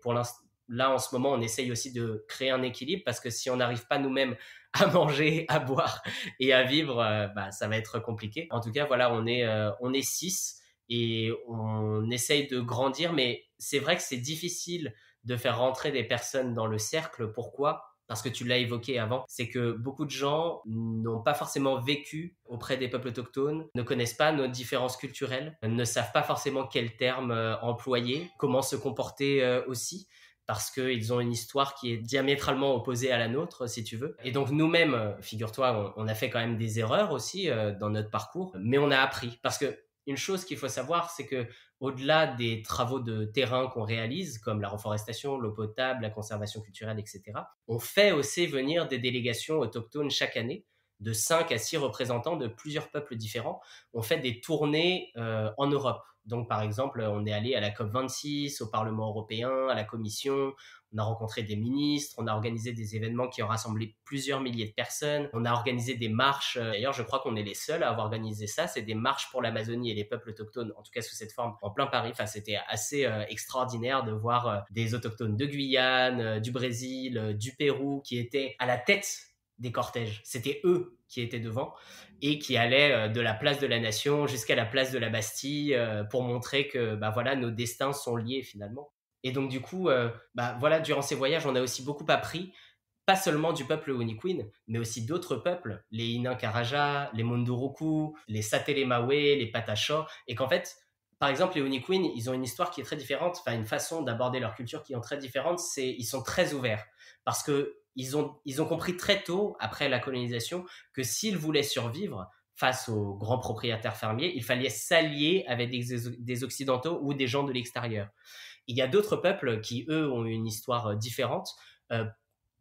S1: là, en ce moment, on essaye aussi de créer un équilibre, parce que si on n'arrive pas nous-mêmes à manger, à boire et à vivre, bah, ça va être compliqué. En tout cas, voilà, on est 6 et on essaye de grandir, mais c'est vrai que c'est difficile de faire rentrer des personnes dans le cercle. Pourquoi ? Parce que tu l'as évoqué avant, c'est que beaucoup de gens n'ont pas forcément vécu auprès des peuples autochtones, ne connaissent pas nos différences culturelles, ne savent pas forcément quels termes employer, comment se comporter aussi, parce qu'ils ont une histoire qui est diamétralement opposée à la nôtre, si tu veux. Et donc nous-mêmes, figure-toi, on a fait quand même des erreurs aussi dans notre parcours, mais on a appris. Parce que une chose qu'il faut savoir, c'est que au-delà des travaux de terrain qu'on réalise, comme la reforestation, l'eau potable, la conservation culturelle, etc., on fait aussi venir des délégations autochtones chaque année de 5 à 6 représentants de plusieurs peuples différents ont fait des tournées en Europe. Donc, par exemple, on est allé à la COP26, au Parlement européen, à la Commission. On a rencontré des ministres, on a organisé des événements qui ont rassemblé plusieurs milliers de personnes. On a organisé des marches. D'ailleurs, je crois qu'on est les seuls à avoir organisé ça. C'est des marches pour l'Amazonie et les peuples autochtones, en tout cas sous cette forme, en plein Paris. Enfin, c'était assez extraordinaire de voir des autochtones de Guyane, du Brésil, du Pérou, qui étaient à la tête des cortèges. C'était eux qui étaient devant et qui allaient de la place de la Nation jusqu'à la place de la Bastille pour montrer que voilà, nos destins sont liés finalement. Et donc du coup, voilà, durant ces voyages, on a aussi beaucoup appris, pas seulement du peuple Winikwin, mais aussi d'autres peuples, les Inankaraja, les Munduruku, les Satelemawe, les Patachos, et qu'en fait, par exemple, les Winikwin, ils ont une histoire qui est très différente, enfin une façon d'aborder leur culture qui est très différente, c'est ils sont très ouverts, parce que ils ont compris très tôt, après la colonisation, que s'ils voulaient survivre face aux grands propriétaires fermiers, il fallait s'allier avec des Occidentaux ou des gens de l'extérieur. Il y a d'autres peuples qui, eux, ont une histoire différente,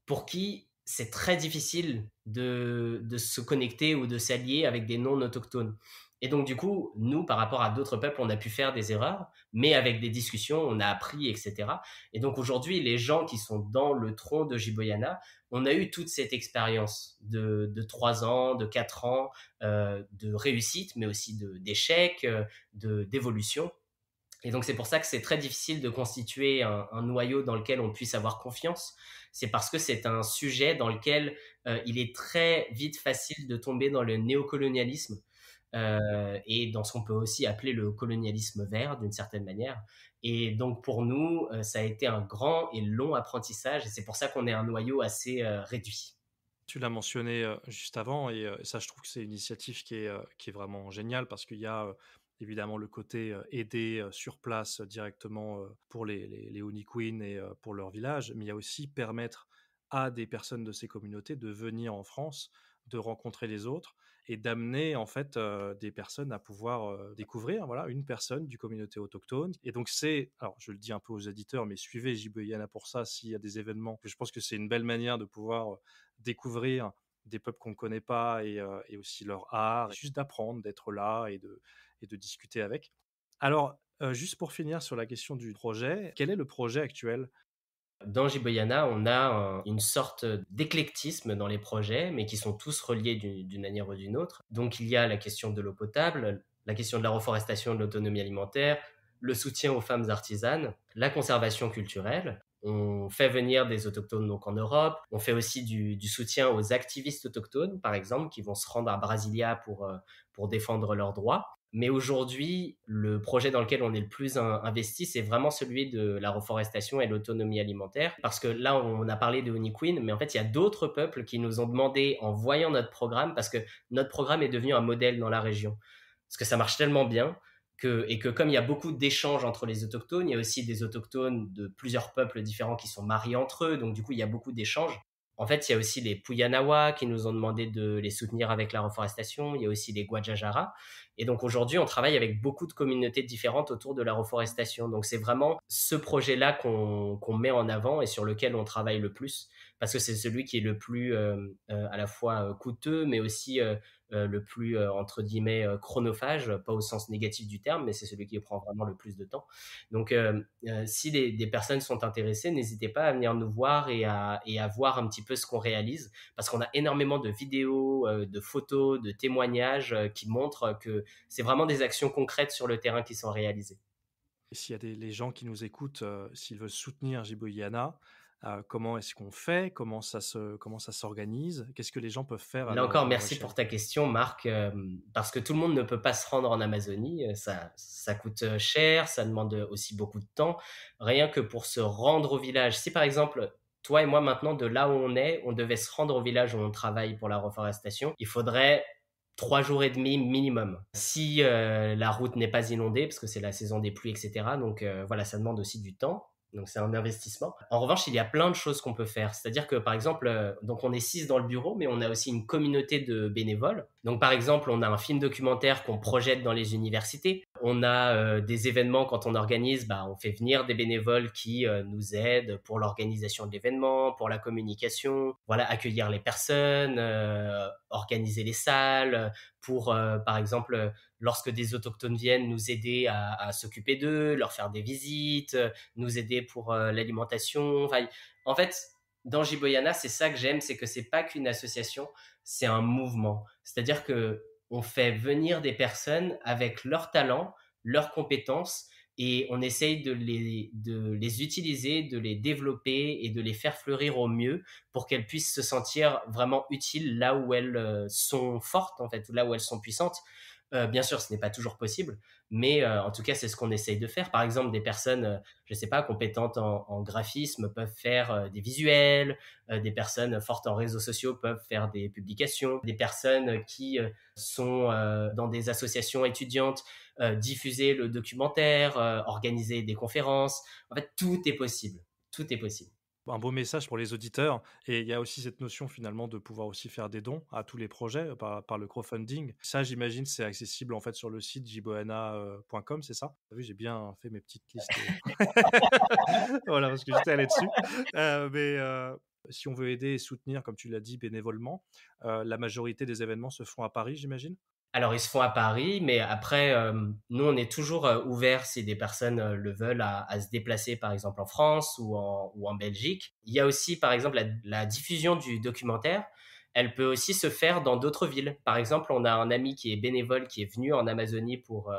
S1: pour qui c'est très difficile de se connecter ou de s'allier avec des non-autochtones. Et donc, du coup, nous, par rapport à d'autres peuples, on a pu faire des erreurs, mais avec des discussions, on a appris, etc. Et donc, aujourd'hui, les gens qui sont dans le tronc de Jiboyana, on a eu toute cette expérience de 3 ans, de 4 ans, de réussite, mais aussi d'échecs, d'évolution. Et donc, c'est pour ça que c'est très difficile de constituer un noyau dans lequel on puisse avoir confiance. C'est parce que c'est un sujet dans lequel il est très vite facile de tomber dans le néocolonialisme et dans ce qu'on peut aussi appeler le colonialisme vert d'une certaine manière. Et donc, pour nous, ça a été un grand et long apprentissage et c'est pour ça qu'on est un noyau assez réduit.
S2: Tu l'as mentionné juste avant et ça, je trouve que c'est une initiative qui est vraiment géniale parce qu'il y a évidemment le côté aider sur place directement pour les Winikwin et pour leur village, mais il y a aussi permettre à des personnes de ces communautés de venir en France, de rencontrer les autres et d'amener en fait des personnes à pouvoir découvrir voilà, une personne du communauté autochtone. Et donc c'est, alors je le dis un peu aux éditeurs, mais suivez Jiboyana pour ça s'il y a des événements. Je pense que c'est une belle manière de pouvoir découvrir des peuples qu'on ne connaît pas et aussi leur art, juste d'apprendre, d'être là et de discuter avec. Alors, juste pour finir sur la question du projet, quel est le projet actuel?
S1: Dans Jiboyana, on a une sorte d'éclectisme dans les projets, mais qui sont tous reliés d'une manière ou d'une autre. Donc il y a la question de l'eau potable, la question de la reforestation, de l'autonomie alimentaire, le soutien aux femmes artisanes, la conservation culturelle. On fait venir des autochtones donc en Europe. On fait aussi du soutien aux activistes autochtones, par exemple, qui vont se rendre à Brasilia pour défendre leurs droits. Mais aujourd'hui, le projet dans lequel on est le plus investi, c'est vraiment celui de la reforestation et l'autonomie alimentaire. Parce que là, on a parlé de Winikwin, mais en fait, il y a d'autres peuples qui nous ont demandé, en voyant notre programme, parce que notre programme est devenu un modèle dans la région. Parce que ça marche tellement bien et que comme il y a beaucoup d'échanges entre les autochtones, il y a aussi des autochtones de plusieurs peuples différents qui sont mariés entre eux. Donc, du coup, il y a beaucoup d'échanges. En fait, il y a aussi les Puyanawa qui nous ont demandé de les soutenir avec la reforestation. Il y a aussi les Guajajara. Et donc aujourd'hui, on travaille avec beaucoup de communautés différentes autour de la reforestation. Donc c'est vraiment ce projet-là qu'on met en avant et sur lequel on travaille le plus, parce que c'est celui qui est le plus à la fois coûteux, mais aussi le plus, entre guillemets, chronophage, pas au sens négatif du terme, mais c'est celui qui prend vraiment le plus de temps. Donc si des personnes sont intéressées, n'hésitez pas à venir nous voir et à voir un petit peu ce qu'on réalise, parce qu'on a énormément de vidéos, de photos, de témoignages qui montrent que c'est vraiment des actions concrètes sur le terrain qui sont réalisées.
S2: Et s'il y a les gens qui nous écoutent, s'ils veulent soutenir Jiboyana, comment est-ce qu'on fait? Comment ça s'organise? Qu'est-ce que les gens peuvent faire
S1: Là encore,
S2: à leur
S1: merci
S2: échelle?
S1: pour ta question, Marc, parce que tout le monde ne peut pas se rendre en Amazonie. Ça coûte cher, ça demande aussi beaucoup de temps. Rien que pour se rendre au village. Si par exemple, toi et moi maintenant, de là où on est, on devait se rendre au village où on travaille pour la reforestation, il faudrait 3 jours et demi minimum. Si la route n'est pas inondée, parce que c'est la saison des pluies, etc. Donc voilà, ça demande aussi du temps. Donc c'est un investissement. En revanche, il y a plein de choses qu'on peut faire. C'est-à-dire que par exemple, donc on est 6 dans le bureau, mais on a aussi une communauté de bénévoles. Donc par exemple, on a un film documentaire qu'on projette dans les universités. On a des événements quand on organise, on fait venir des bénévoles qui nous aident pour l'organisation de l'événement, pour la communication, voilà, accueillir les personnes, organiser les salles, pour par exemple lorsque des autochtones viennent nous aider à s'occuper d'eux, leur faire des visites, nous aider pour l'alimentation. Enfin, en fait, dans Jiboyana, c'est ça que j'aime, c'est que c'est pas qu'une association, c'est un mouvement. C'est-à-dire que on fait venir des personnes avec leurs talents, leurs compétences, et on essaye de les utiliser, de les développer et de les faire fleurir au mieux pour qu'elles puissent se sentir vraiment utiles là où elles sont fortes, en fait, là où elles sont puissantes. Bien sûr, ce n'est pas toujours possible, mais en tout cas, c'est ce qu'on essaye de faire. Par exemple, des personnes, je ne sais pas, compétentes en graphisme peuvent faire des visuels, des personnes fortes en réseaux sociaux peuvent faire des publications, des personnes qui sont dans des associations étudiantes, diffuser le documentaire, organiser des conférences. En fait, tout est possible. Tout est possible.
S2: Un beau message pour les auditeurs. Et il y a aussi cette notion finalement de pouvoir aussi faire des dons à tous les projets par le crowdfunding. Ça, j'imagine, c'est accessible en fait sur le site jiboyana.com, c'est ça? T'as vu, j'ai bien fait mes petites listes. Voilà, parce que j'étais allé dessus. Si on veut aider et soutenir, comme tu l'as dit, bénévolement, la majorité des événements se font à Paris, j'imagine?
S1: Alors, ils se font à Paris, mais après, nous, on est toujours ouverts si des personnes le veulent à se déplacer, par exemple, en France ou en Belgique. Il y a aussi, par exemple, la diffusion du documentaire. Elle peut aussi se faire dans d'autres villes. Par exemple, on a un ami qui est bénévole, qui est venu en Amazonie pour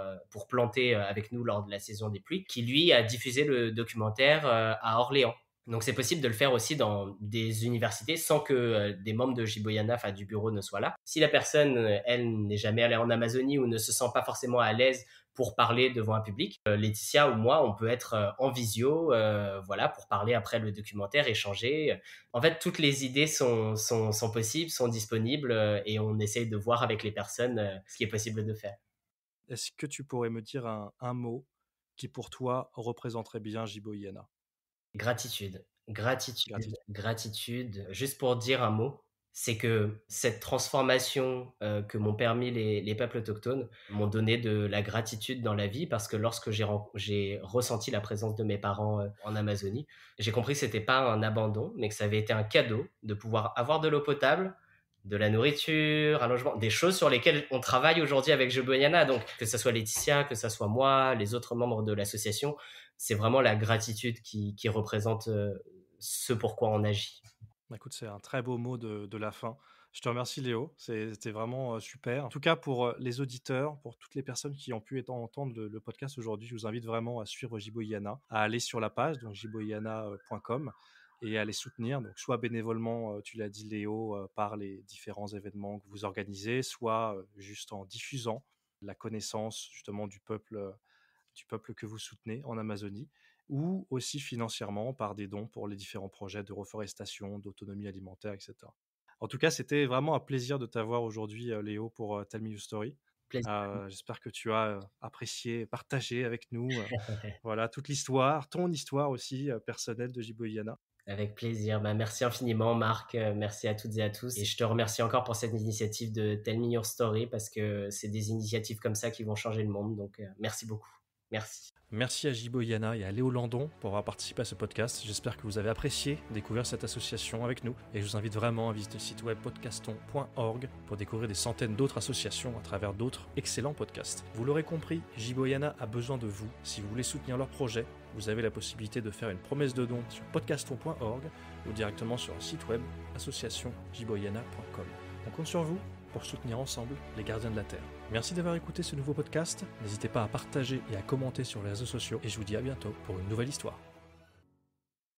S1: planter avec nous lors de la saison des pluies, qui, lui, a diffusé le documentaire à Orléans. Donc, c'est possible de le faire aussi dans des universités sans que des membres de Jiboyana, enfin du bureau, ne soient là. Si la personne, elle, n'est jamais allée en Amazonie ou ne se sent pas forcément à l'aise pour parler devant un public, Laetitia ou moi, on peut être en visio, voilà, pour parler après le documentaire, échanger. En fait, toutes les idées sont possibles, sont disponibles, et on essaye de voir avec les personnes ce qui est possible de faire.
S2: Est-ce que tu pourrais me dire un mot qui pour toi représenterait bien Jiboyana?
S1: Gratitude. Gratitude. Juste pour dire un mot, c'est que cette transformation que m'ont permis les peuples autochtones m'ont donné de la gratitude dans la vie, parce que lorsque j'ai ressenti la présence de mes parents en Amazonie, j'ai compris que c'était pas un abandon, mais que ça avait été un cadeau de pouvoir avoir de l'eau potable, de la nourriture, un logement, des choses sur lesquelles on travaille aujourd'hui avec Jiboyana. Donc, que ce soit Laetitia, que ce soit moi, les autres membres de l'association, c'est vraiment la gratitude qui représente ce pourquoi on agit.
S2: Écoute, c'est un très beau mot de la fin. Je te remercie Léo, c'était vraiment super. En tout cas, pour les auditeurs, pour toutes les personnes qui ont pu entendre le podcast aujourd'hui, je vous invite vraiment à suivre Jiboyana, à aller sur la page, donc jiboyana.com, et à les soutenir, donc soit bénévolement, tu l'as dit Léo, par les différents événements que vous organisez, soit juste en diffusant la connaissance justement du peuple que vous soutenez en Amazonie, ou aussi financièrement par des dons pour les différents projets de reforestation, d'autonomie alimentaire, etc. En tout cas, c'était vraiment un plaisir de t'avoir aujourd'hui, Léo, pour Tell Me Your Story.
S1: Plaisir.
S2: J'espère que tu as apprécié, partagé avec nous voilà, toute l'histoire, ton histoire aussi personnelle de Jiboyana.
S1: Avec plaisir. Merci infiniment, Marc. Merci à toutes et à tous. Et je te remercie encore pour cette initiative de Tell Me Your Story, parce que c'est des initiatives comme ça qui vont changer le monde. Donc, merci beaucoup. Merci.
S2: Merci à Jiboyana et à Léo Landon pour avoir participé à ce podcast. J'espère que vous avez apprécié découvrir cette association avec nous, et je vous invite vraiment à visiter le site web podcaston.org pour découvrir des centaines d'autres associations à travers d'autres excellents podcasts. Vous l'aurez compris, Jiboyana a besoin de vous. Si vous voulez soutenir leur projet, vous avez la possibilité de faire une promesse de don sur podcaston.org ou directement sur le site web associationjiboyana.com. On compte sur vous pour soutenir ensemble les gardiens de la Terre. Merci d'avoir écouté ce nouveau podcast. N'hésitez pas à partager et à commenter sur les réseaux sociaux, et je vous dis à bientôt pour une nouvelle histoire.